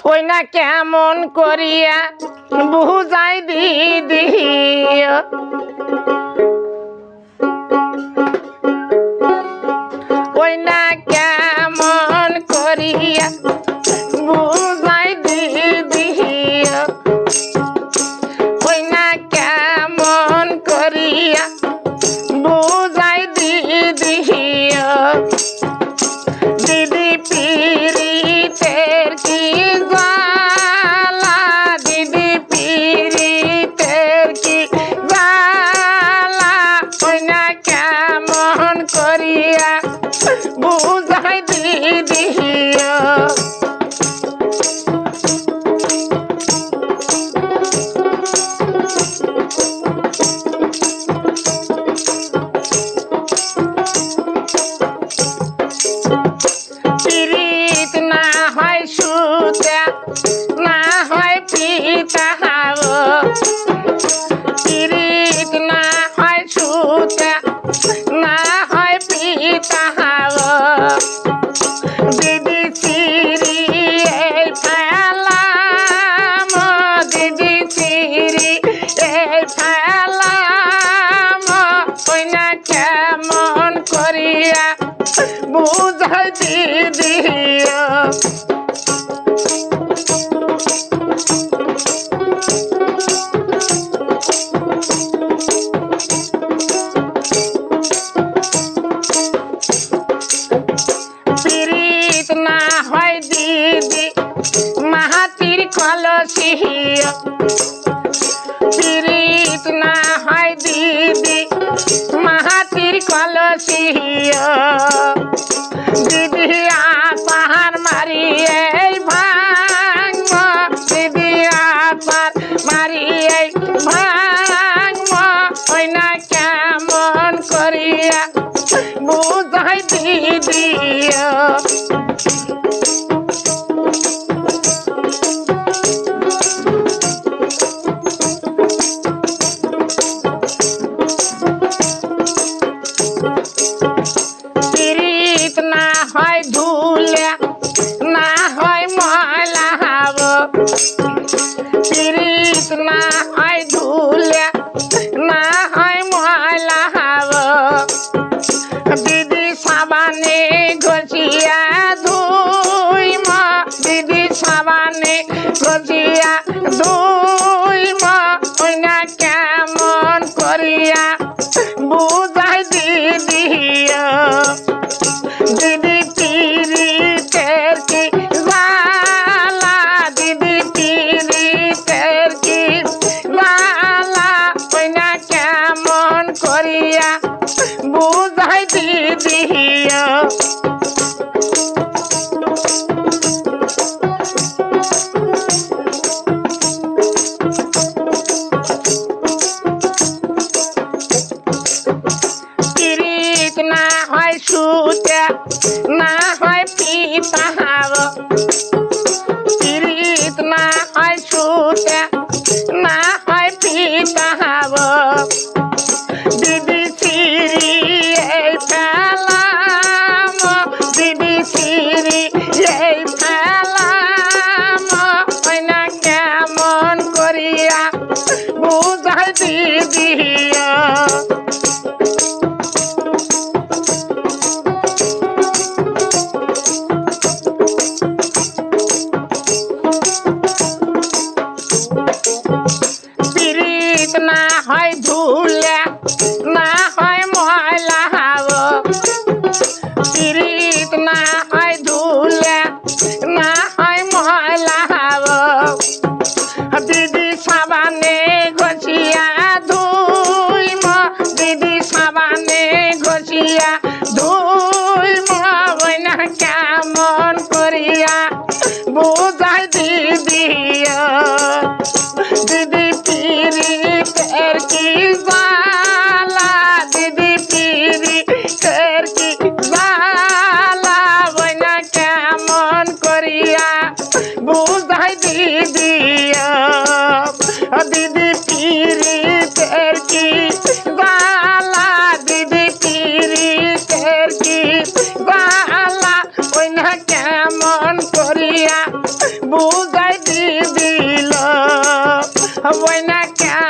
ওই না কেমন করিয়া বুঝাই দিদি ওই না কেমন করিয়া বুঝাই দিদি ওই না কেমন করিয়া বুঝাই দিদি দিদি পীড়িতের কি জ্বালা দিদি পীড়িতের কি জ্বালা ওই না কেমন করিয়া বুঝাই দিদি পীড়িত না হয় সুতা না হয় পিতা পীড়িত না হয় সুতা না হয় পিতা দিদি চিরি এই ফেলাম দিদি চিরি এই ফেলাম ওই না কেমন করিয়া বুঝাই দিদি পীড়িত না হয় দিদি মাহাতির কলসি পীড়িত না হয় দিদি মাহাতির কলসি দিদি আপার মারিয়ে ভাঙ দিদি আপার মারিয়ে ভাঙ ওই না কেমন করিয়া বুঝাই দিদি পীড়িত না হয় ধুলা না হয় ময়লা পীড়িত না হয় ধুলা না হয় ময়লা দিদি সাবানে ঘষিয়া ধুই মা দিদি সাবানে ঘষিয়া ধুই মা ওই না কেমন করিয়া বুঝাই দিদি দিদি পীড়িতের কি জ্বালা দিদি পীড়িতের কি জ্বালা ওই না কেমন করিয়া বুঝাই দিদি পীড়িত না হয় সুতা না হয় পিতা পীড়িত না হয় সুতা না হয় পিতা দিদি চিরি এই ফেলাম দিদি চিরি এই ফেলাম ওই না কেমন করিয়া বুঝাই দিদি পীড়িত না হয় ধুলা না হয় ময়লা পীড়িত না হয় ধুলা না হয় ময়লা দিদি সাবানে ঘষিয়া ধুই মা দিদি সাবানে ঘষিয়া ধুই মা ওই না কেমন করিয়া বুঝাই দিদি দিদি পীড়িতের কি জ্বালা দিদি পীড়িতের কি জ্বালা ওই না কেমন করিয়া বুঝাই দিদি দিদি পীড়িতের কি জ্বালা দিদি পীড়িতের কি জ্বালা ওই না কেমন করিয়া বুঝ বইনা কেন